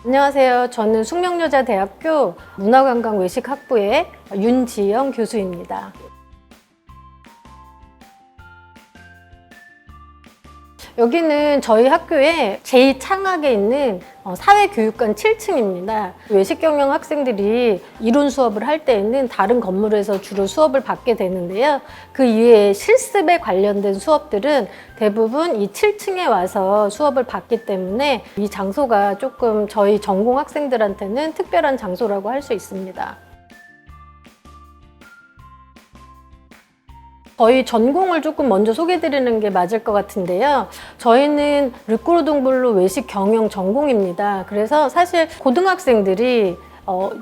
안녕하세요. 저는 숙명여자대학교 문화관광외식학부의 윤지영 교수입니다. 여기는 저희 학교에 제2창학에 있는 사회교육관 7층입니다. 외식경영 학생들이 이론 수업을 할 때에는 다른 건물에서 주로 수업을 받게 되는데요. 그 이외에 실습에 관련된 수업들은 대부분 이 7층에 와서 수업을 받기 때문에 이 장소가 조금 저희 전공 학생들한테는 특별한 장소라고 할 수 있습니다. 저희 전공을 조금 먼저 소개해드리는 게 맞을 것 같은데요. 저희는 르꼬르동블루 외식 경영 전공입니다. 그래서 사실 고등학생들이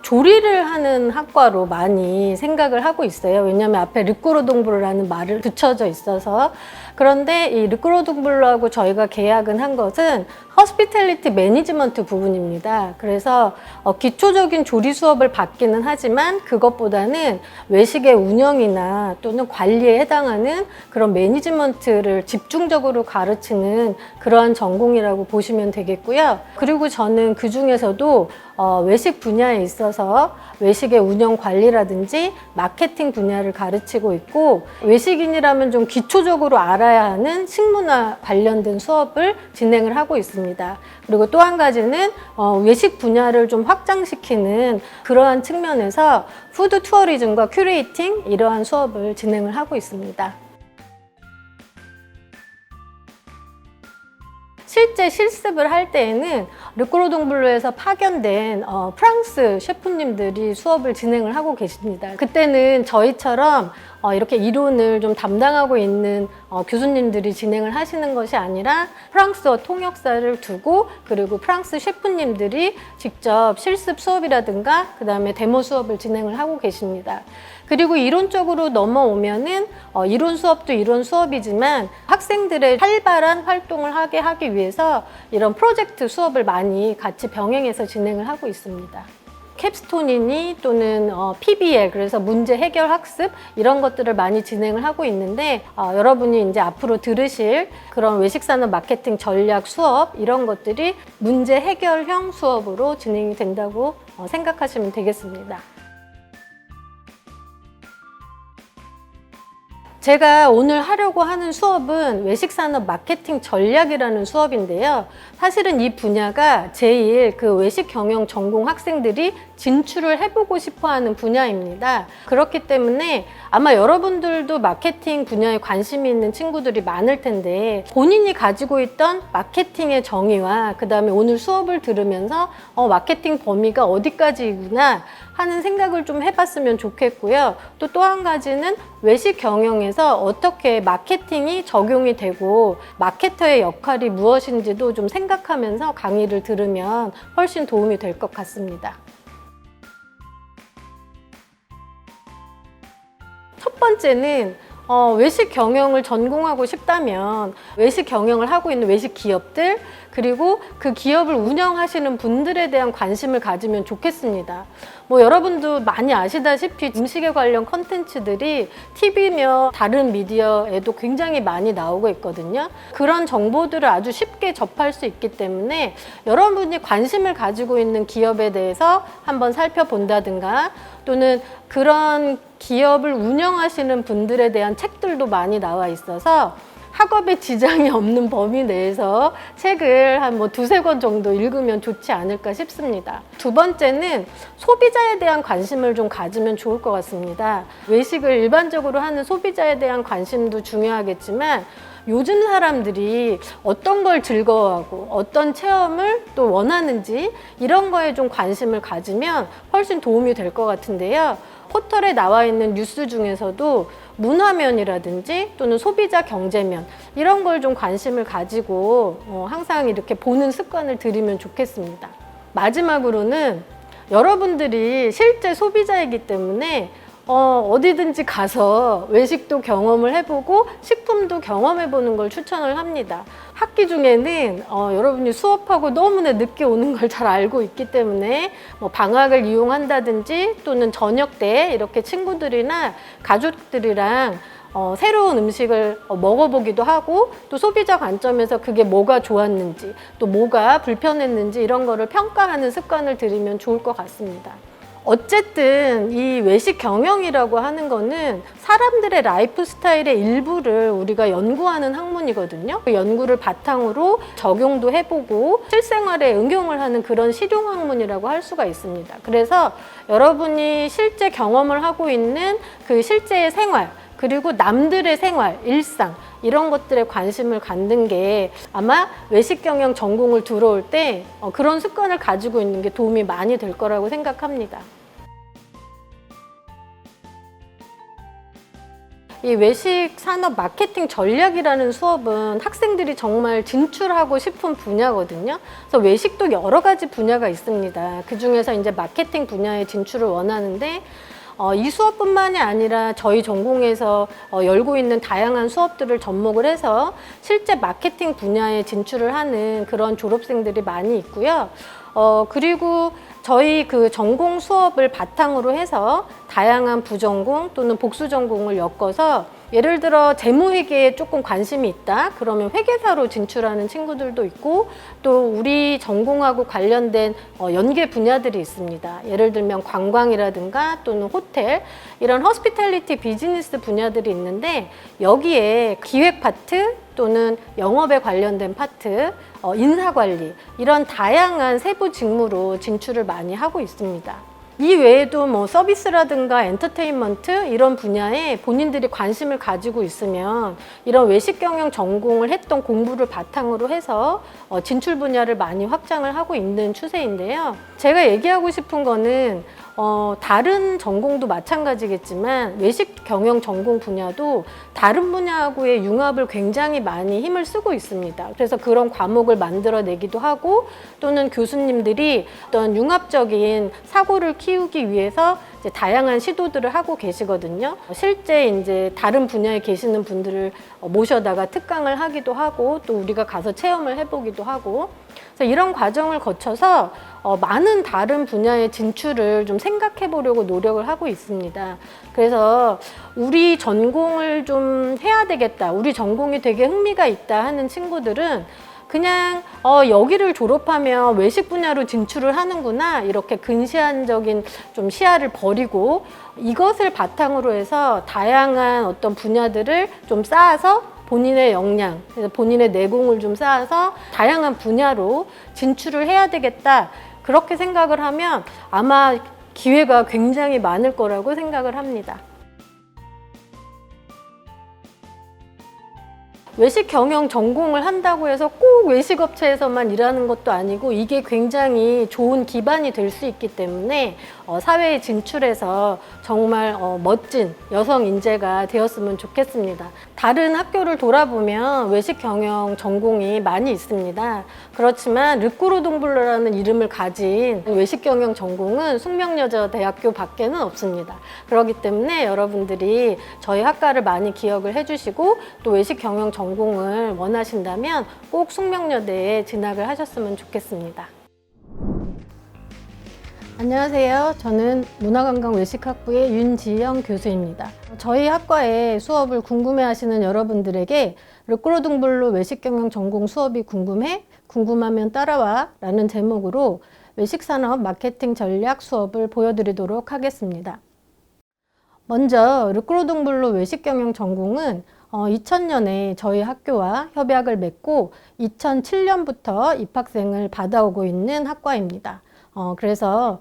조리를 하는 학과로 많이 생각을 하고 있어요. 왜냐하면 앞에 르꼬르동블루라는 말을 붙여져 있어서. 그런데 이 르꼬르동블루하고 저희가 계약은 한 것은 허스피탈리티 매니지먼트 부분입니다. 그래서 기초적인 조리 수업을 받기는 하지만 그것보다는 외식의 운영이나 또는 관리에 해당하는 그런 매니지먼트를 집중적으로 가르치는 그러한 전공이라고 보시면 되겠고요. 그리고 저는 그 중에서도 외식 분야에 있어서 외식의 운영 관리라든지 마케팅 분야를 가르치고 있고, 외식인이라면 좀 기초적으로 알아야 하는 식문화 관련된 수업을 진행을 하고 있습니다. 그리고 또 한 가지는 외식 분야를 좀 확장시키는 그러한 측면에서 푸드 투어리즘과 큐레이팅 이러한 수업을 진행을 하고 있습니다. 실제 실습을 할 때에는 르꼬르동블루에서 파견된 프랑스 셰프님들이 수업을 진행을 하고 계십니다. 그때는 저희처럼 이렇게 이론을 좀 담당하고 있는 교수님들이 진행을 하시는 것이 아니라 프랑스어 통역사를 두고, 그리고 프랑스 셰프님들이 직접 실습 수업이라든가 그 다음에 데모 수업을 진행을 하고 계십니다. 그리고 이론적으로 넘어오면은 이론 수업도 이론 수업이지만 학생들의 활발한 활동을 하기 위해서 이런 프로젝트 수업을 많이 같이 병행해서 진행을 하고 있습니다. 캡스톤이니 또는 PBL, 그래서 문제 해결 학습 이런 것들을 많이 진행을 하고 있는데, 여러분이 이제 앞으로 들으실 그런 외식산업 마케팅 전략 수업 이런 것들이 문제 해결형 수업으로 진행이 된다고 생각하시면 되겠습니다. 제가 오늘 하려고 하는 수업은 외식산업 마케팅 전략이라는 수업인데요. 사실은 이 분야가 제일 그 외식 경영 전공 학생들이 진출을 해보고 싶어 하는 분야입니다. 그렇기 때문에 아마 여러분들도 마케팅 분야에 관심이 있는 친구들이 많을 텐데, 본인이 가지고 있던 마케팅의 정의와 그 다음에 오늘 수업을 들으면서 마케팅 범위가 어디까지구나 하는 생각을 좀 해봤으면 좋겠고요. 또 한 가지는 외식 경영에서 어떻게 마케팅이 적용이 되고 마케터의 역할이 무엇인지도 좀 생각하면서 강의를 들으면 훨씬 도움이 될 것 같습니다. 첫 번째는 외식 경영을 전공하고 싶다면 외식 경영을 하고 있는 외식 기업들, 그리고 그 기업을 운영하시는 분들에 대한 관심을 가지면 좋겠습니다. 여러분도 많이 아시다시피 음식에 관련 컨텐츠들이 TV며 다른 미디어에도 굉장히 많이 나오고 있거든요. 그런 정보들을 아주 쉽게 접할 수 있기 때문에 여러분이 관심을 가지고 있는 기업에 대해서 한번 살펴본다든가, 또는 그런 기업을 운영하시는 분들에 대한 책들도 많이 나와 있어서 학업에 지장이 없는 범위 내에서 책을 한 두세 권 정도 읽으면 좋지 않을까 싶습니다. 두 번째는 소비자에 대한 관심을 좀 가지면 좋을 것 같습니다. 외식을 일반적으로 하는 소비자에 대한 관심도 중요하겠지만, 요즘 사람들이 어떤 걸 즐거워하고 어떤 체험을 또 원하는지 이런 거에 좀 관심을 가지면 훨씬 도움이 될 것 같은데요. 포털에 나와 있는 뉴스 중에서도 문화면이라든지 또는 소비자 경제면 이런 걸 좀 관심을 가지고 항상 이렇게 보는 습관을 들이면 좋겠습니다. 마지막으로는 여러분들이 실제 소비자이기 때문에 어디든지 가서 외식도 경험을 해보고 식품도 경험해보는 걸 추천을 합니다. 학기 중에는 여러분이 수업하고 너무나 늦게 오는 걸 잘 알고 있기 때문에 방학을 이용한다든지 또는 저녁 때 이렇게 친구들이나 가족들이랑 새로운 음식을 먹어보기도 하고 또 소비자 관점에서 그게 뭐가 좋았는지 또 뭐가 불편했는지 이런 거를 평가하는 습관을 들이면 좋을 것 같습니다. 어쨌든 이 외식 경영이라고 하는 거는 사람들의 라이프 스타일의 일부를 우리가 연구하는 학문이거든요. 그 연구를 바탕으로 적용도 해보고 실생활에 응용을 하는 그런 실용 학문이라고 할 수가 있습니다. 그래서 여러분이 실제 경험을 하고 있는 그 실제의 생활, 그리고 남들의 생활, 일상 이런 것들에 관심을 갖는 게 아마 외식 경영 전공을 들어올 때 그런 습관을 가지고 있는 게 도움이 많이 될 거라고 생각합니다. 이 외식 산업 마케팅 전략이라는 수업은 학생들이 정말 진출하고 싶은 분야거든요. 그래서 외식도 여러 가지 분야가 있습니다. 그 중에서 이제 마케팅 분야에 진출을 원하는데 이 수업뿐만이 아니라 저희 전공에서 열고 있는 다양한 수업들을 접목을 해서 실제 마케팅 분야에 진출을 하는 그런 졸업생들이 많이 있고요. 그리고 저희 그 전공 수업을 바탕으로 해서 다양한 부전공 또는 복수 전공을 엮어서 예를 들어 재무회계에 조금 관심이 있다 그러면 회계사로 진출하는 친구들도 있고 또 우리 전공하고 관련된 연계 분야들이 있습니다. 예를 들면 관광이라든가 또는 호텔 이런 허스피탈리티 비즈니스 분야들이 있는데 여기에 기획 파트 또는 영업에 관련된 파트, 인사관리 이런 다양한 세부 직무로 진출을 많이 하고 있습니다. 이 외에도 뭐 서비스라든가 엔터테인먼트 이런 분야에 본인들이 관심을 가지고 있으면 이런 외식 경영 전공을 했던 공부를 바탕으로 해서 진출 분야를 많이 확장을 하고 있는 추세인데요. 제가 얘기하고 싶은 거는 다른 전공도 마찬가지겠지만 외식 경영 전공 분야도 다른 분야하고의 융합을 굉장히 많이 힘을 쓰고 있습니다. 그래서 그런 과목을 만들어내기도 하고 또는 교수님들이 어떤 융합적인 사고를 키우기 위해서 이제 다양한 시도들을 하고 계시거든요. 실제 이제 다른 분야에 계시는 분들을 모셔다가 특강을 하기도 하고 또 우리가 가서 체험을 해보기도 하고 그래서 이런 과정을 거쳐서 많은 다른 분야의 진출을 좀 생각해 보려고 노력을 하고 있습니다. 그래서 우리 전공을 좀 해야 되겠다, 우리 전공이 되게 흥미가 있다 하는 친구들은 그냥 여기를 졸업하면 외식 분야로 진출을 하는구나 이렇게 근시안적인 좀 시야를 버리고 이것을 바탕으로 해서 다양한 어떤 분야들을 좀 쌓아서 본인의 역량, 본인의 내공을 좀 쌓아서 다양한 분야로 진출을 해야 되겠다 그렇게 생각을 하면 아마 기회가 굉장히 많을 거라고 생각을 합니다. 외식 경영 전공을 한다고 해서 꼭 외식업체에서만 일하는 것도 아니고 이게 굉장히 좋은 기반이 될 수 있기 때문에 사회에 진출해서 정말 멋진 여성 인재가 되었으면 좋겠습니다. 다른 학교를 돌아보면 외식 경영 전공이 많이 있습니다. 그렇지만 르꼬르동블러라는 이름을 가진 외식 경영 전공은 숙명여자대학교 밖에는 없습니다. 그렇기 때문에 여러분들이 저희 학과를 많이 기억을 해주시고 또 외식 경영 전공을 원하신다면 꼭 숙명여대에 진학을 하셨으면 좋겠습니다. 안녕하세요. 저는 문화관광외식학부의 윤지영 교수입니다. 저희 학과의 수업을 궁금해하시는 여러분들에게 르꼬르동블러 외식경영 전공 수업이 궁금해? 궁금하면 따라와 라는 제목으로 외식산업 마케팅 전략 수업을 보여드리도록 하겠습니다. 먼저 르꼬르동블러 외식경영 전공은 2000년에 저희 학교와 협약을 맺고 2007년부터 입학생을 받아오고 있는 학과입니다. 그래서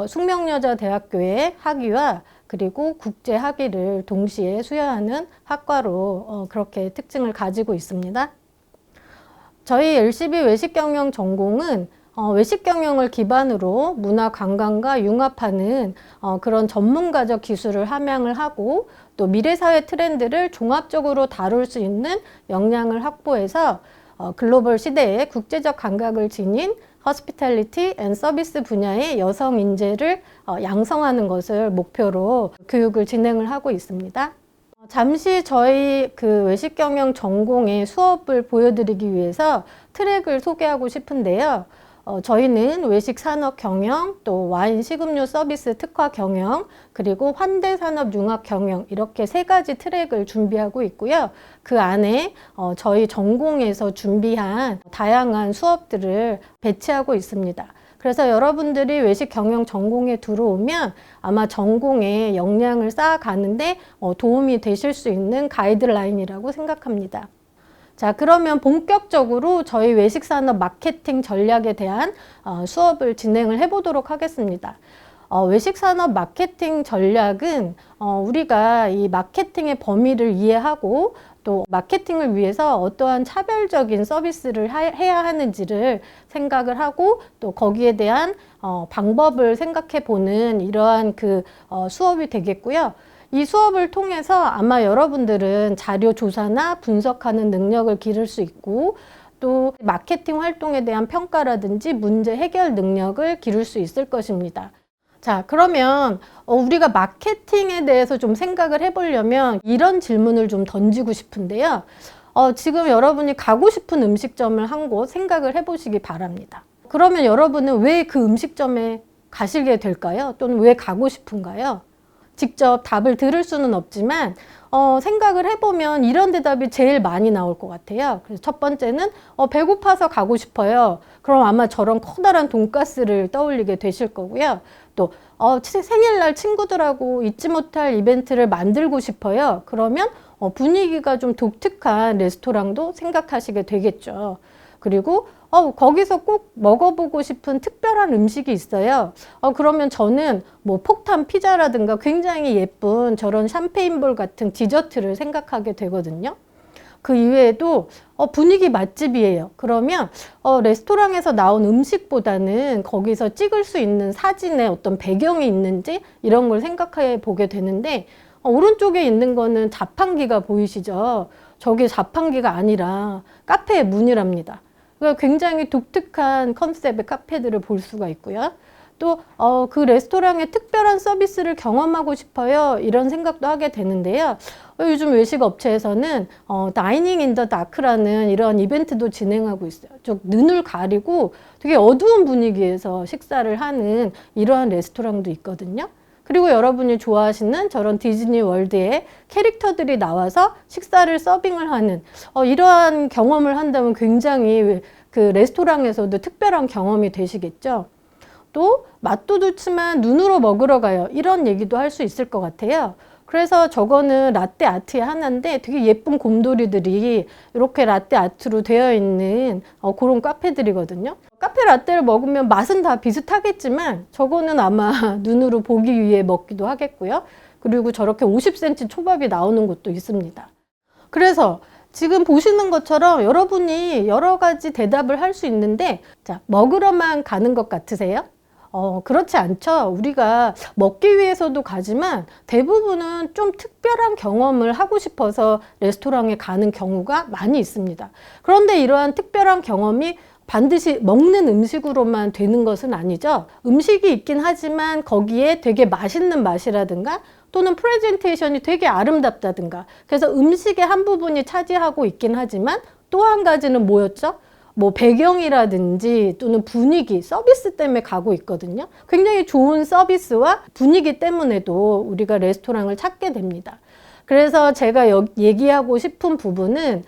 숙명여자대학교의 학위와 그리고 국제학위를 동시에 수여하는 학과로 그렇게 특징을 가지고 있습니다. 저희 LCB 외식경영 전공은 외식경영을 기반으로 문화관광과 융합하는 그런 전문가적 기술을 함양을 하고 또 미래사회 트렌드를 종합적으로 다룰 수 있는 역량을 확보해서 글로벌 시대에 국제적 감각을 지닌 허스피탈리티 앤 서비스 분야의 여성 인재를 양성하는 것을 목표로 교육을 진행을 하고 있습니다. 잠시 저희 그 외식경영 전공의 수업을 보여드리기 위해서 트랙을 소개하고 싶은데요. 저희는 외식 산업 경영, 또 와인 식음료 서비스 특화 경영, 그리고 환대 산업 융합 경영 이렇게 세 가지 트랙을 준비하고 있고요. 그 안에 저희 전공에서 준비한 다양한 수업들을 배치하고 있습니다. 그래서 여러분들이 외식 경영 전공에 들어오면 아마 전공에 역량을 쌓아가는데 도움이 되실 수 있는 가이드라인이라고 생각합니다. 자, 그러면 본격적으로 저희 외식산업 마케팅 전략에 대한 수업을 진행을 해보도록 하겠습니다. 외식산업 마케팅 전략은 우리가 이 마케팅의 범위를 이해하고 또 마케팅을 위해서 어떠한 차별적인 서비스를 해야 하는지를 생각을 하고 또 거기에 대한 방법을 생각해 보는 이러한 수업이 되겠고요. 이 수업을 통해서 아마 여러분들은 자료 조사나 분석하는 능력을 기를 수 있고 또 마케팅 활동에 대한 평가라든지 문제 해결 능력을 기를 수 있을 것입니다. 자, 그러면 우리가 마케팅에 대해서 좀 생각을 해보려면 이런 질문을 좀 던지고 싶은데요. 지금 여러분이 가고 싶은 음식점을 한 곳 생각을 해보시기 바랍니다. 그러면 여러분은 왜 그 음식점에 가시게 될까요? 또는 왜 가고 싶은가요? 직접 답을 들을 수는 없지만 생각을 해보면 이런 대답이 제일 많이 나올 것 같아요. 그래서 첫 번째는 배고파서 가고 싶어요. 그럼 아마 저런 커다란 돈가스를 떠올리게 되실 거고요. 또 생일날 친구들하고 잊지 못할 이벤트를 만들고 싶어요. 그러면 분위기가 좀 독특한 레스토랑도 생각하시게 되겠죠. 그리고 거기서 꼭 먹어보고 싶은 특별한 음식이 있어요. 그러면 저는 뭐 폭탄 피자라든가 굉장히 예쁜 저런 샴페인볼 같은 디저트를 생각하게 되거든요. 그 이외에도 분위기 맛집이에요. 그러면 레스토랑에서 나온 음식보다는 거기서 찍을 수 있는 사진에 어떤 배경이 있는지 이런 걸 생각해 보게 되는데 오른쪽에 있는 거는 자판기가 보이시죠? 저게 자판기가 아니라 카페의 문이랍니다. 굉장히 독특한 컨셉의 카페들을 볼 수가 있고요. 또 그 레스토랑의 특별한 서비스를 경험하고 싶어요. 이런 생각도 하게 되는데요. 요즘 외식 업체에서는 다이닝 인 더 다크라는 이런 이벤트도 진행하고 있어요. 즉 눈을 가리고 되게 어두운 분위기에서 식사를 하는 이러한 레스토랑도 있거든요. 그리고 여러분이 좋아하시는 저런 디즈니 월드의 캐릭터들이 나와서 식사를 서빙을 하는 이러한 경험을 한다면 굉장히 그 레스토랑에서도 특별한 경험이 되시겠죠. 또 맛도 좋지만 눈으로 먹으러 가요. 이런 얘기도 할 수 있을 것 같아요. 그래서 저거는 라떼 아트의 하나인데 되게 예쁜 곰돌이들이 이렇게 라떼 아트로 되어 있는 그런 카페들이거든요. 카페 라떼를 먹으면 맛은 다 비슷하겠지만 저거는 아마 눈으로 보기 위해 먹기도 하겠고요. 그리고 저렇게 50cm 초밥이 나오는 곳도 있습니다. 그래서 지금 보시는 것처럼 여러분이 여러 가지 대답을 할 수 있는데 자, 먹으러만 가는 것 같으세요? 그렇지 않죠. 우리가 먹기 위해서도 가지만 대부분은 좀 특별한 경험을 하고 싶어서 레스토랑에 가는 경우가 많이 있습니다. 그런데 이러한 특별한 경험이 반드시 먹는 음식으로만 되는 것은 아니죠. 음식이 있긴 하지만 거기에 되게 맛있는 맛이라든가 또는 프레젠테이션이 되게 아름답다든가 그래서 음식의 한 부분이 차지하고 있긴 하지만 또 한 가지는 뭐였죠? 뭐 배경이라든지 또는 분위기, 서비스 때문에 가고 있거든요. 굉장히 좋은 서비스와 분위기 때문에도 우리가 레스토랑을 찾게 됩니다. 그래서 제가 얘기하고 싶은 부분은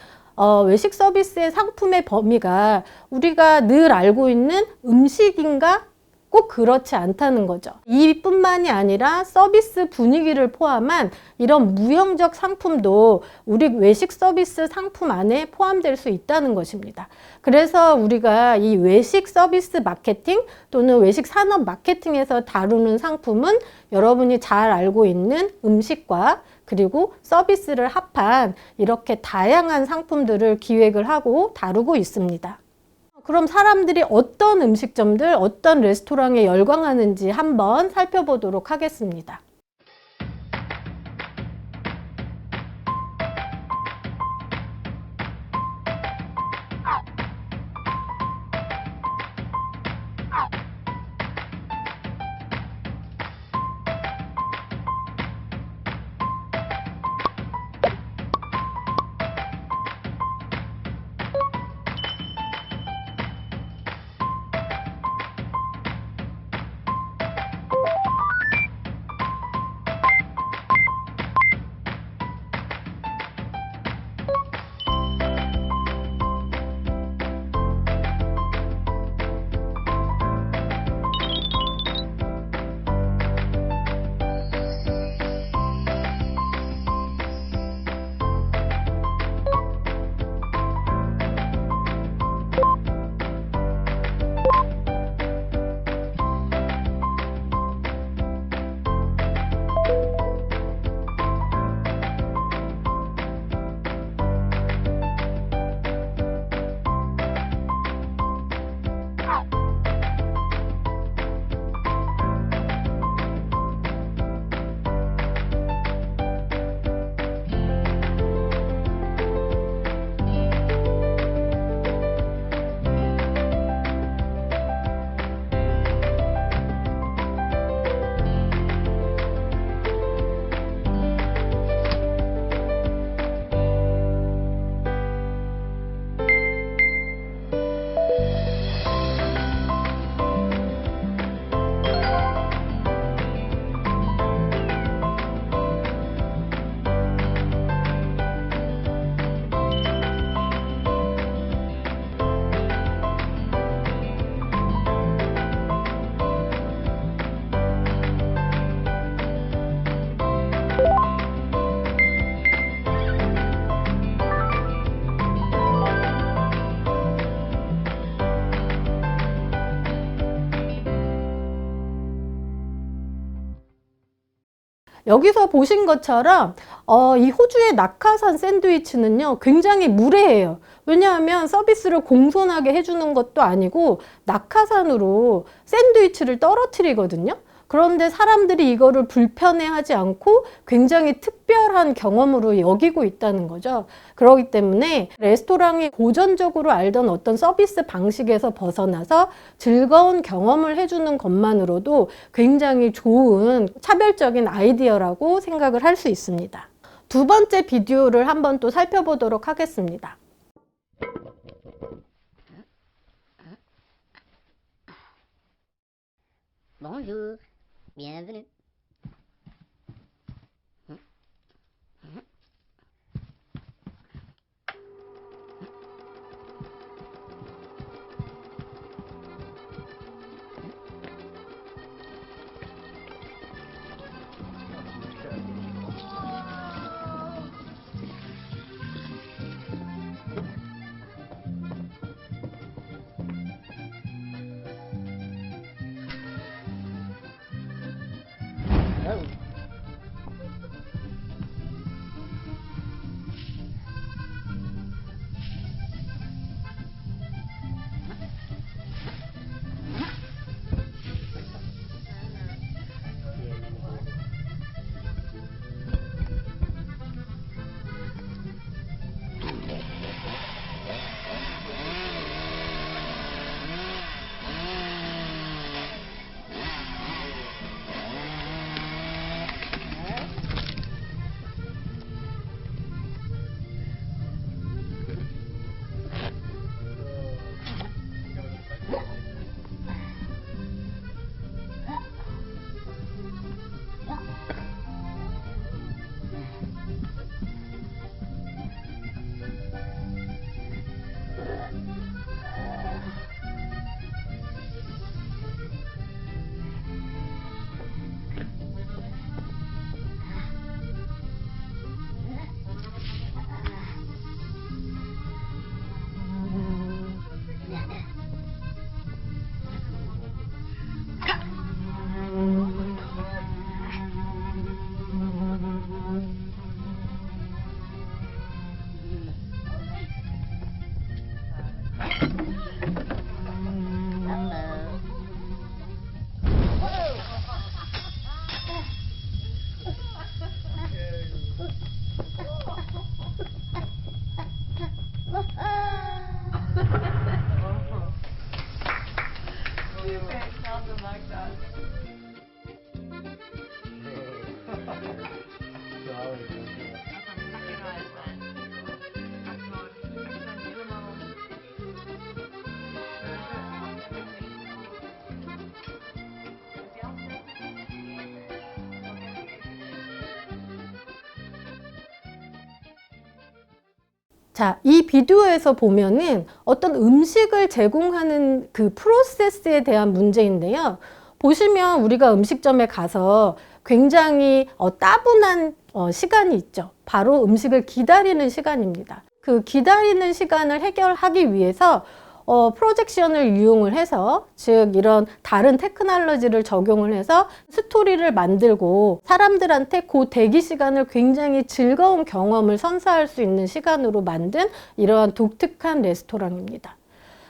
외식 서비스의 상품의 범위가 우리가 늘 알고 있는 음식인가? 꼭 그렇지 않다는 거죠. 이뿐만이 아니라 서비스 분위기를 포함한 이런 무형적 상품도 우리 외식 서비스 상품 안에 포함될 수 있다는 것입니다. 그래서 우리가 이 외식 서비스 마케팅 또는 외식 산업 마케팅에서 다루는 상품은 여러분이 잘 알고 있는 음식과 그리고 서비스를 합한 이렇게 다양한 상품들을 기획을 하고 다루고 있습니다. 그럼 사람들이 어떤 음식점들, 어떤 레스토랑에 열광하는지 한번 살펴보도록 하겠습니다. 여기서 보신 것처럼 이 호주의 낙하산 샌드위치는요 굉장히 무례해요. 왜냐하면 서비스를 공손하게 해주는 것도 아니고 낙하산으로 샌드위치를 떨어뜨리거든요. 그런데 사람들이 이거를 불편해하지 않고 굉장히 특별한 경험으로 여기고 있다는 거죠. 그렇기 때문에 레스토랑이 고전적으로 알던 어떤 서비스 방식에서 벗어나서 즐거운 경험을 해주는 것만으로도 굉장히 좋은 차별적인 아이디어라고 생각을 할 수 있습니다. 두 번째 비디오를 한번 또 살펴보도록 하겠습니다. Bonjour, bienvenue. 자, 이 비디오에서 보면은 어떤 음식을 제공하는 그 프로세스에 대한 문제인데요. 보시면 우리가 음식점에 가서 굉장히 따분한 시간이 있죠. 바로 음식을 기다리는 시간입니다. 그 기다리는 시간을 해결하기 위해서 프로젝션을 이용을 해서, 즉 이런 다른 테크놀로지를 적용을 해서 스토리를 만들고 사람들한테 그 대기 시간을 굉장히 즐거운 경험을 선사할 수 있는 시간으로 만든 이러한 독특한 레스토랑입니다.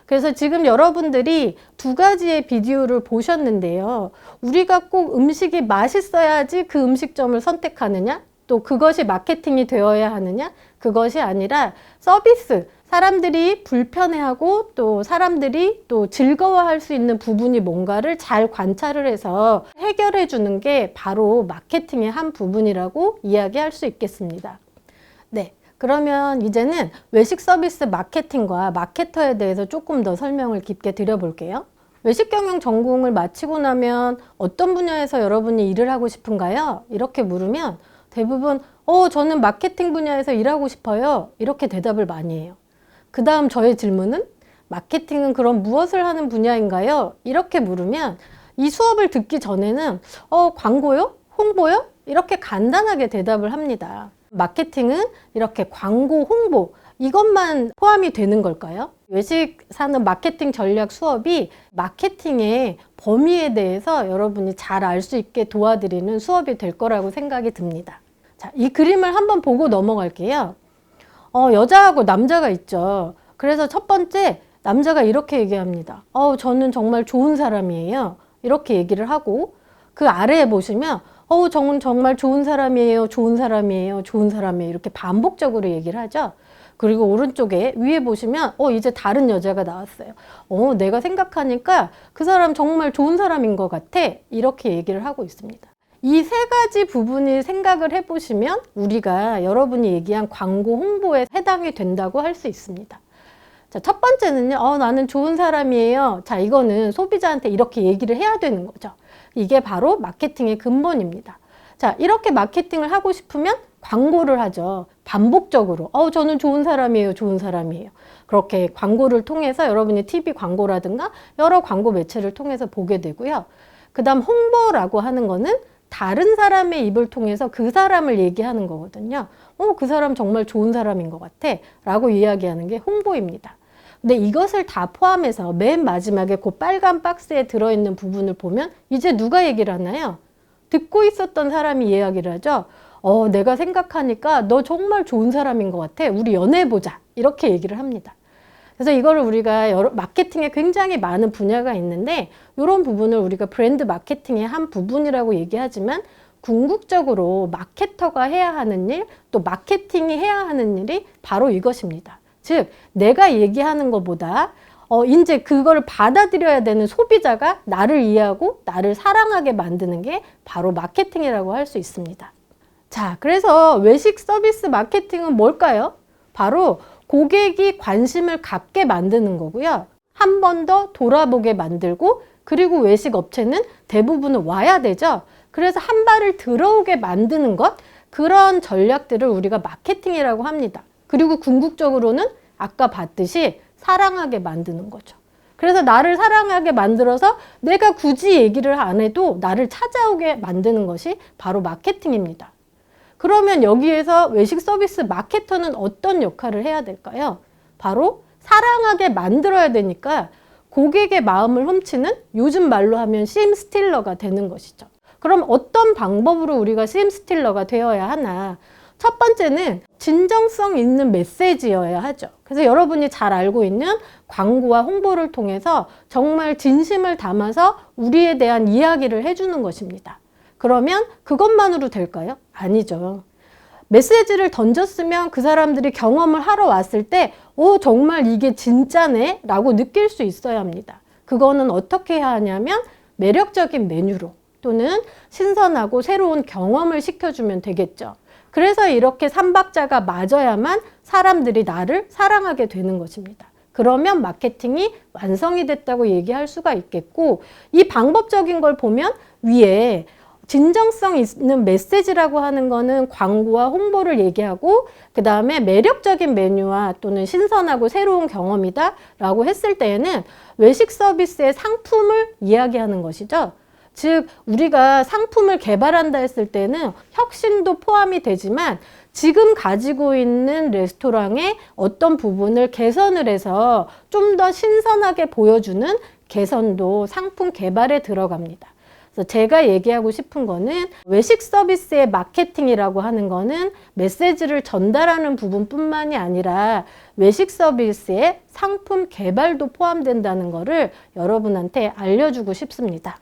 그래서 지금 여러분들이 두 가지의 비디오를 보셨는데요. 우리가 꼭 음식이 맛있어야지 그 음식점을 선택하느냐? 또 그것이 마케팅이 되어야 하느냐? 그것이 아니라 서비스, 사람들이 불편해하고 또 사람들이 또 즐거워할 수 있는 부분이 뭔가를 잘 관찰을 해서 해결해 주는 게 바로 마케팅의 한 부분이라고 이야기할 수 있겠습니다. 네, 그러면 이제는 외식 서비스 마케팅과 마케터에 대해서 조금 더 설명을 깊게 드려볼게요. 외식 경영 전공을 마치고 나면 어떤 분야에서 여러분이 일을 하고 싶은가요? 이렇게 물으면 대부분 저는 마케팅 분야에서 일하고 싶어요. 이렇게 대답을 많이 해요. 그 다음 저의 질문은 마케팅은 그럼 무엇을 하는 분야인가요? 이렇게 물으면 이 수업을 듣기 전에는 광고요? 홍보요? 이렇게 간단하게 대답을 합니다. 마케팅은 이렇게 광고, 홍보 이것만 포함이 되는 걸까요? 외식 산업 마케팅 전략 수업이 마케팅의 범위에 대해서 여러분이 잘 알 수 있게 도와드리는 수업이 될 거라고 생각이 듭니다. 자, 이 그림을 한번 보고 넘어갈게요. 여자하고 남자가 있죠. 그래서 첫 번째 남자가 이렇게 얘기합니다. 저는 정말 좋은 사람이에요. 이렇게 얘기를 하고 그 아래에 보시면 저는 정말 좋은 사람이에요. 좋은 사람이에요. 좋은 사람이에요. 이렇게 반복적으로 얘기를 하죠. 그리고 오른쪽에 위에 보시면 이제 다른 여자가 나왔어요. 내가 생각하니까 그 사람 정말 좋은 사람인 것 같아. 이렇게 얘기를 하고 있습니다. 이 세 가지 부분을 생각을 해보시면 우리가 여러분이 얘기한 광고 홍보에 해당이 된다고 할 수 있습니다. 자, 첫 번째는요. 나는 좋은 사람이에요. 자, 이거는 소비자한테 이렇게 얘기를 해야 되는 거죠. 이게 바로 마케팅의 근본입니다. 자, 이렇게 마케팅을 하고 싶으면 광고를 하죠. 반복적으로. 저는 좋은 사람이에요. 좋은 사람이에요. 그렇게 광고를 통해서 여러분이 TV 광고라든가 여러 광고 매체를 통해서 보게 되고요. 그 다음 홍보라고 하는 거는 다른 사람의 입을 통해서 그 사람을 얘기하는 거거든요. 그 사람 정말 좋은 사람인 것 같아. 라고 이야기하는 게 홍보입니다. 근데 이것을 다 포함해서 맨 마지막에 그 빨간 박스에 들어있는 부분을 보면 이제 누가 얘기를 하나요? 듣고 있었던 사람이 이야기를 하죠. 내가 생각하니까 너 정말 좋은 사람인 것 같아. 우리 연애해보자. 이렇게 얘기를 합니다. 그래서 이거를 우리가 마케팅에 굉장히 많은 분야가 있는데 이런 부분을 우리가 브랜드 마케팅의 한 부분이라고 얘기하지만 궁극적으로 마케터가 해야 하는 일, 또 마케팅이 해야 하는 일이 바로 이것입니다. 즉 내가 얘기하는 것보다 이제 그걸 받아들여야 되는 소비자가 나를 이해하고 나를 사랑하게 만드는 게 바로 마케팅이라고 할 수 있습니다. 자, 그래서 외식 서비스 마케팅은 뭘까요? 바로 고객이 관심을 갖게 만드는 거고요. 한 번 더 돌아보게 만들고 그리고 외식 업체는 대부분은 와야 되죠. 그래서 한 발을 들어오게 만드는 것, 그런 전략들을 우리가 마케팅이라고 합니다. 그리고 궁극적으로는 아까 봤듯이 사랑하게 만드는 거죠. 그래서 나를 사랑하게 만들어서 내가 굳이 얘기를 안 해도 나를 찾아오게 만드는 것이 바로 마케팅입니다. 그러면 여기에서 외식 서비스 마케터는 어떤 역할을 해야 될까요? 바로 사랑하게 만들어야 되니까 고객의 마음을 훔치는, 요즘 말로 하면 심 스틸러가 되는 것이죠. 그럼 어떤 방법으로 우리가 심 스틸러가 되어야 하나? 첫 번째는 진정성 있는 메시지여야 하죠. 그래서 여러분이 잘 알고 있는 광고와 홍보를 통해서 정말 진심을 담아서 우리에 대한 이야기를 해주는 것입니다. 그러면 그것만으로 될까요? 아니죠. 메시지를 던졌으면 그 사람들이 경험을 하러 왔을 때 정말 이게 진짜네 라고 느낄 수 있어야 합니다. 그거는 어떻게 해야 하냐면 매력적인 메뉴로 또는 신선하고 새로운 경험을 시켜주면 되겠죠. 그래서 이렇게 삼박자가 맞아야만 사람들이 나를 사랑하게 되는 것입니다. 그러면 마케팅이 완성이 됐다고 얘기할 수가 있겠고, 이 방법적인 걸 보면 위에 진정성 있는 메시지라고 하는 거는 광고와 홍보를 얘기하고, 그 다음에 매력적인 메뉴와 또는 신선하고 새로운 경험이다 라고 했을 때에는 외식 서비스의 상품을 이야기하는 것이죠. 즉 우리가 상품을 개발한다 했을 때는 혁신도 포함이 되지만 지금 가지고 있는 레스토랑의 어떤 부분을 개선을 해서 좀 더 신선하게 보여주는 개선도 상품 개발에 들어갑니다. 그래서 제가 얘기하고 싶은 거는 외식 서비스의 마케팅이라고 하는 거는 메시지를 전달하는 부분뿐만이 아니라 외식 서비스의 상품 개발도 포함된다는 거를 여러분한테 알려주고 싶습니다.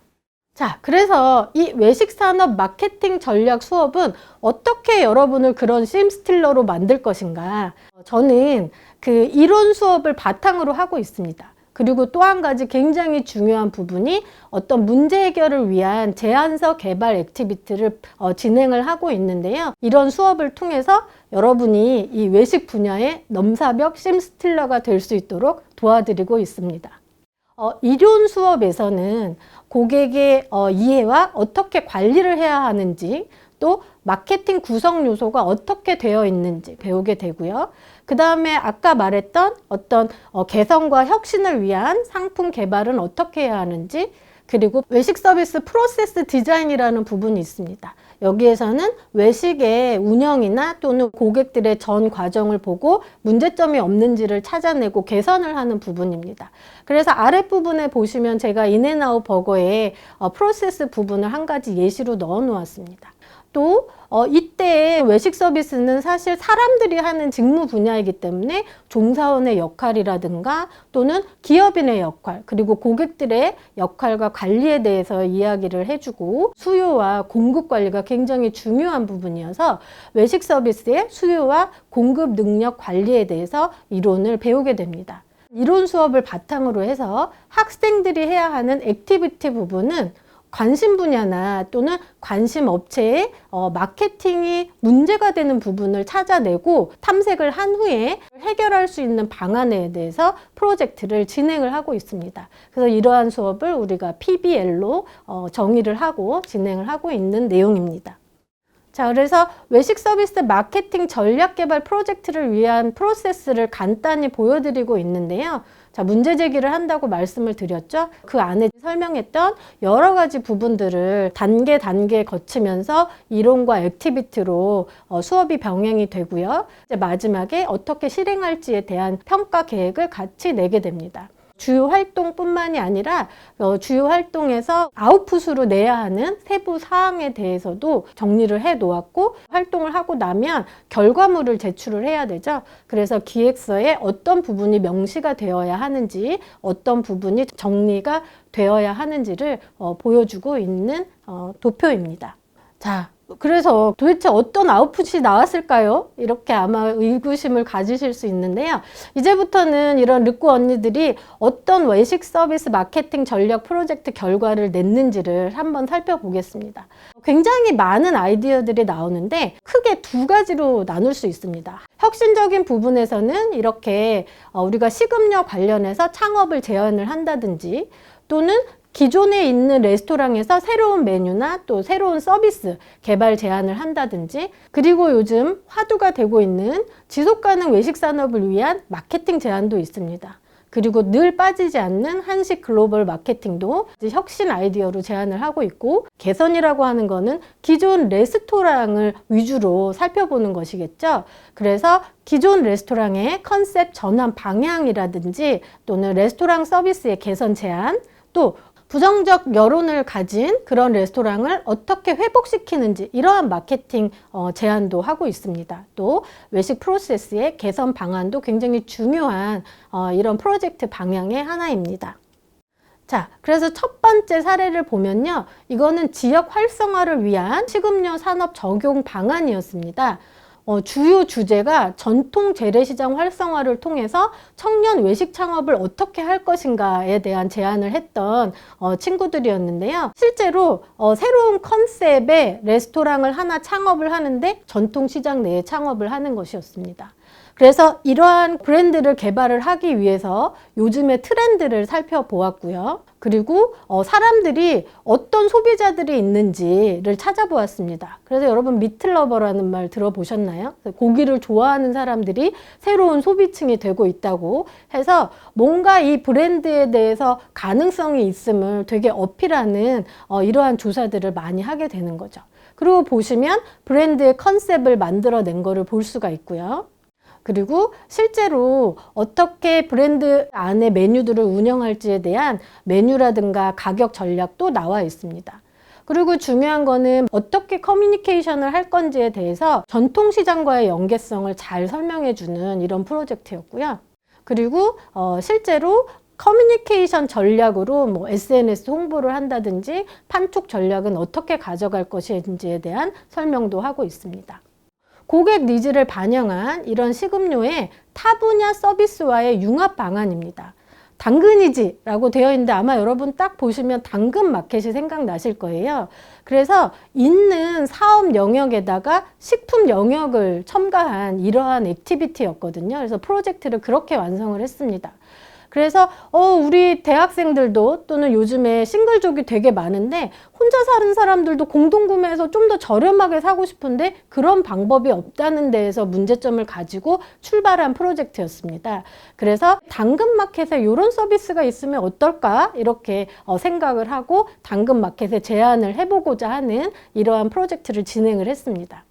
자, 그래서 이 외식 산업 마케팅 전략 수업은 어떻게 여러분을 그런 심스틸러로 만들 것인가? 저는 그 이론 수업을 바탕으로 하고 있습니다. 그리고 또 한 가지 굉장히 중요한 부분이 어떤 문제 해결을 위한 제안서 개발 액티비티를 진행을 하고 있는데요. 이런 수업을 통해서 여러분이 이 외식 분야의 넘사벽 심스틸러가 될 수 있도록 도와드리고 있습니다. 이론 수업에서는 고객의 이해와 어떻게 관리를 해야 하는지, 또 마케팅 구성 요소가 어떻게 되어 있는지 배우게 되고요. 그 다음에 아까 말했던 어떤 개선과 혁신을 위한 상품 개발은 어떻게 해야 하는지, 그리고 외식 서비스 프로세스 디자인이라는 부분이 있습니다. 여기에서는 외식의 운영이나 또는 고객들의 전 과정을 보고 문제점이 없는지를 찾아내고 개선을 하는 부분입니다. 그래서 아랫부분에 보시면 제가 인앤아웃 버거의 프로세스 부분을 한 가지 예시로 넣어 놓았습니다. 또 이때 외식 서비스는 사실 사람들이 하는 직무 분야이기 때문에 종사원의 역할이라든가 또는 기업인의 역할, 그리고 고객들의 역할과 관리에 대해서 이야기를 해주고 수요와 공급 관리가 굉장히 중요한 부분이어서 외식 서비스의 수요와 공급 능력 관리에 대해서 이론을 배우게 됩니다. 이론 수업을 바탕으로 해서 학생들이 해야 하는 액티비티 부분은 관심 분야나 또는 관심 업체의 마케팅이 문제가 되는 부분을 찾아내고 탐색을 한 후에 해결할 수 있는 방안에 대해서 프로젝트를 진행을 하고 있습니다. 그래서 이러한 수업을 우리가 PBL로 정의를 하고 진행을 하고 있는 내용입니다. 자, 그래서 외식 서비스 마케팅 전략 개발 프로젝트를 위한 프로세스를 간단히 보여드리고 있는데요. 자, 문제 제기를 한다고 말씀을 드렸죠. 그 안에 설명했던 여러 가지 부분들을 단계 거치면서 이론과 액티비티로 수업이 병행이 되고요. 이제 마지막에 어떻게 실행할지에 대한 평가 계획을 같이 내게 됩니다. 주요 활동뿐만이 아니라 주요 활동에서 아웃풋으로 내야 하는 세부 사항에 대해서도 정리를 해 놓았고, 활동을 하고 나면 결과물을 제출을 해야 되죠. 그래서 기획서에 어떤 부분이 명시가 되어야 하는지, 어떤 부분이 정리가 되어야 하는지를 보여주고 있는 도표입니다. 자, 그래서 도대체 어떤 아웃풋이 나왔을까요? 이렇게 아마 의구심을 가지실 수 있는데요. 이제부터는 이런 르꼬 언니들이 어떤 외식 서비스 마케팅 전략 프로젝트 결과를 냈는지를 한번 살펴보겠습니다. 굉장히 많은 아이디어들이 나오는데 크게 두 가지로 나눌 수 있습니다. 혁신적인 부분에서는 이렇게 우리가 식음료 관련해서 창업을 제안을 한다든지, 또는 기존에 있는 레스토랑에서 새로운 메뉴나 또 새로운 서비스 개발 제안을 한다든지, 그리고 요즘 화두가 되고 있는 지속가능 외식 산업을 위한 마케팅 제안도 있습니다. 그리고 늘 빠지지 않는 한식 글로벌 마케팅도 혁신 아이디어로 제안을 하고 있고, 개선이라고 하는 거는 기존 레스토랑을 위주로 살펴보는 것이겠죠. 그래서 기존 레스토랑의 컨셉 전환 방향이라든지 또는 레스토랑 서비스의 개선 제안, 또 부정적 여론을 가진 그런 레스토랑을 어떻게 회복시키는지, 이러한 마케팅 제안도 하고 있습니다. 또 외식 프로세스의 개선 방안도 굉장히 중요한 이런 프로젝트 방향의 하나입니다. 자, 그래서 첫 번째 사례를 보면요, 이거는 지역 활성화를 위한 식음료 산업 적용 방안이었습니다. 주요 주제가 전통 재래시장 활성화를 통해서 청년 외식 창업을 어떻게 할 것인가에 대한 제안을 했던 친구들이었는데요. 실제로 새로운 컨셉의 레스토랑을 하나 창업을 하는데 전통시장 내에 창업을 하는 것이었습니다. 그래서 이러한 브랜드를 개발을 하기 위해서 요즘의 트렌드를 살펴보았고요. 그리고 사람들이 어떤 소비자들이 있는지를 찾아보았습니다. 그래서 여러분 미트러버라는 말 들어보셨나요? 고기를 좋아하는 사람들이 새로운 소비층이 되고 있다고 해서 뭔가 이 브랜드에 대해서 가능성이 있음을 되게 어필하는 이러한 조사들을 많이 하게 되는 거죠. 그리고 보시면 브랜드의 컨셉을 만들어낸 거를 볼 수가 있고요. 그리고 실제로 어떻게 브랜드 안에 메뉴들을 운영할지에 대한 메뉴라든가 가격 전략도 나와 있습니다. 그리고 중요한 거는 어떻게 커뮤니케이션을 할 건지에 대해서 전통시장과의 연계성을 잘 설명해 주는 이런 프로젝트였고요. 그리고 실제로 커뮤니케이션 전략으로 SNS 홍보를 한다든지 판촉 전략은 어떻게 가져갈 것인지에 대한 설명도 하고 있습니다. 고객 니즈를 반영한 이런 식음료의 타 분야 서비스와의 융합 방안입니다. 당근이지라고 되어 있는데 아마 여러분 딱 보시면 당근 마켓이 생각나실 거예요. 그래서 있는 사업 영역에다가 식품 영역을 첨가한 이러한 액티비티였거든요. 그래서 프로젝트를 그렇게 완성을 했습니다. 그래서 우리 대학생들도 또는 요즘에 싱글족이 되게 많은데 혼자 사는 사람들도 공동구매해서 좀 더 저렴하게 사고 싶은데 그런 방법이 없다는 데에서 문제점을 가지고 출발한 프로젝트였습니다. 그래서 당근마켓에 이런 서비스가 있으면 어떨까 이렇게 생각을 하고 당근마켓에 제안을 해보고자 하는 이러한 프로젝트를 진행을 했습니다.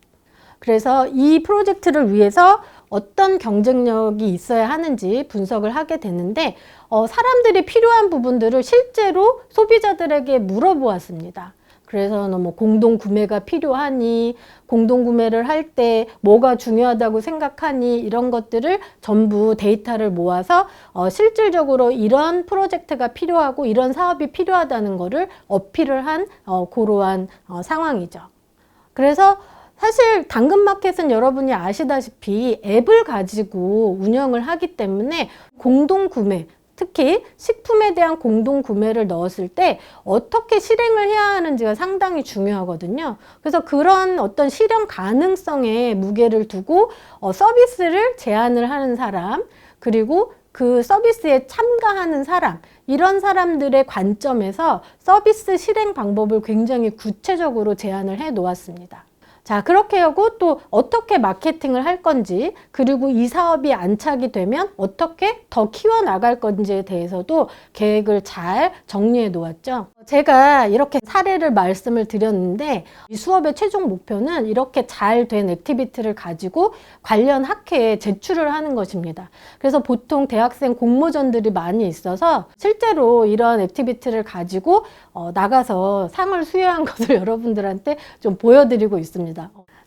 그래서 이 프로젝트를 위해서 어떤 경쟁력이 있어야 하는지 분석을 하게 됐는데 사람들이 필요한 부분들을 실제로 소비자들에게 물어보았습니다. 그래서 뭐 공동 구매가 필요하니, 공동 구매를 할 때 뭐가 중요하다고 생각하니 이런 것들을 전부 데이터를 모아서 실질적으로 이런 프로젝트가 필요하고 이런 사업이 필요하다는 거를 어필을 한 그러한 상황이죠. 그래서 사실 당근마켓은 여러분이 아시다시피 앱을 가지고 운영을 하기 때문에 공동 구매, 특히 식품에 대한 공동 구매를 넣었을 때 어떻게 실행을 해야 하는지가 상당히 중요하거든요. 그래서 그런 어떤 실행 가능성에 무게를 두고 서비스를 제안을 하는 사람, 그리고 그 서비스에 참가하는 사람, 이런 사람들의 관점에서 서비스 실행 방법을 굉장히 구체적으로 제안을 해 놓았습니다. 자, 그렇게 하고 또 어떻게 마케팅을 할 건지, 그리고 이 사업이 안착이 되면 어떻게 더 키워나갈 건지에 대해서도 계획을 잘 정리해 놓았죠. 제가 이렇게 사례를 말씀을 드렸는데 이 수업의 최종 목표는 이렇게 잘 된 액티비티를 가지고 관련 학회에 제출을 하는 것입니다. 그래서 보통 대학생 공모전들이 많이 있어서 실제로 이런 액티비티를 가지고 나가서 상을 수여한 것을 여러분들한테 좀 보여드리고 있습니다.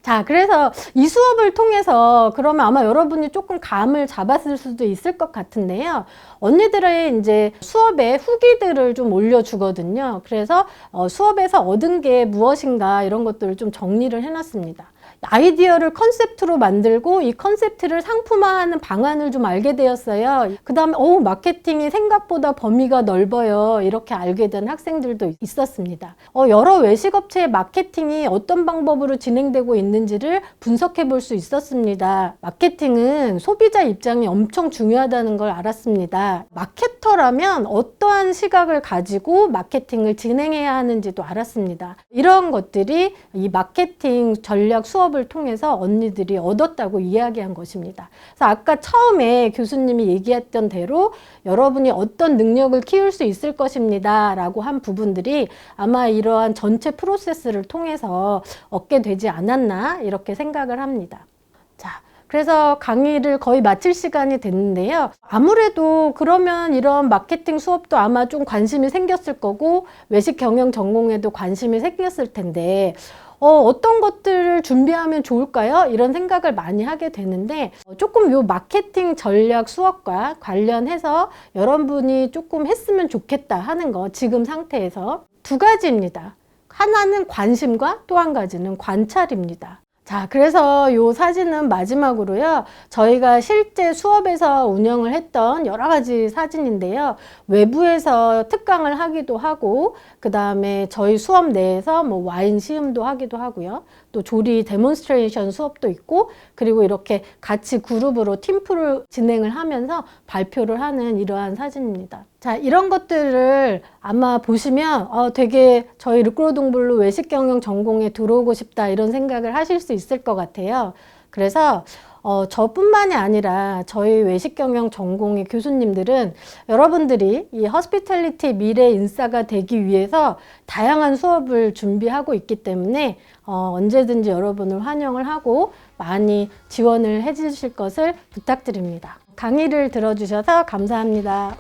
자, 그래서 이 수업을 통해서 그러면 아마 여러분이 조금 감을 잡았을 수도 있을 것 같은데요. 언니들의 이제 수업에 후기들을 좀 올려주거든요. 그래서 수업에서 얻은 게 무엇인가 이런 것들을 좀 정리를 해놨습니다. 아이디어를 컨셉트로 만들고 이 컨셉트를 상품화하는 방안을 좀 알게 되었어요. 그 다음에 마케팅이 생각보다 범위가 넓어요. 이렇게 알게 된 학생들도 있었습니다. 여러 외식업체의 마케팅이 어떤 방법으로 진행되고 있는지를 분석해 볼 수 있었습니다. 마케팅은 소비자 입장이 엄청 중요하다는 걸 알았습니다. 마케터라면 어떠한 시각을 가지고 마케팅을 진행해야 하는지도 알았습니다. 이런 것들이 이 마케팅 전략 수업을 통해서 언니들이 얻었다고 이야기한 것입니다. 그래서 아까 처음에 교수님이 얘기했던 대로 여러분이 어떤 능력을 키울 수 있을 것입니다 라고 한 부분들이 아마 이러한 전체 프로세스를 통해서 얻게 되지 않았나 이렇게 생각을 합니다. 자, 그래서 강의를 거의 마칠 시간이 됐는데요. 아무래도 그러면 이런 마케팅 수업도 아마 좀 관심이 생겼을 거고 외식 경영 전공에도 관심이 생겼을 텐데 어떤 것들을 준비하면 좋을까요? 이런 생각을 많이 하게 되는데 조금 요 마케팅 전략 수업과 관련해서 여러분이 조금 했으면 좋겠다 하는 거 지금 상태에서 두 가지입니다. 하나는 관심과 또 한 가지는 관찰입니다. 자, 그래서 요 사진은 마지막으로요. 저희가 실제 수업에서 운영을 했던 여러 가지 사진인데요. 외부에서 특강을 하기도 하고, 그 다음에 저희 수업 내에서 뭐 와인 시음도 하기도 하고요. 또 조리 데몬스트레이션 수업도 있고, 그리고 이렇게 같이 그룹으로 팀플을 진행을 하면서 발표를 하는 이러한 사진입니다. 자, 이런 것들을 아마 보시면 되게 저희 르꼬르동블루 외식경영 전공에 들어오고 싶다 이런 생각을 하실 수 있을 것 같아요. 그래서 저뿐만이 아니라 저희 외식경영 전공의 교수님들은 여러분들이 이 허스피탈리티 미래 인싸가 되기 위해서 다양한 수업을 준비하고 있기 때문에 언제든지 여러분을 환영을 하고 많이 지원을 해 주실 것을 부탁드립니다. 강의를 들어주셔서 감사합니다.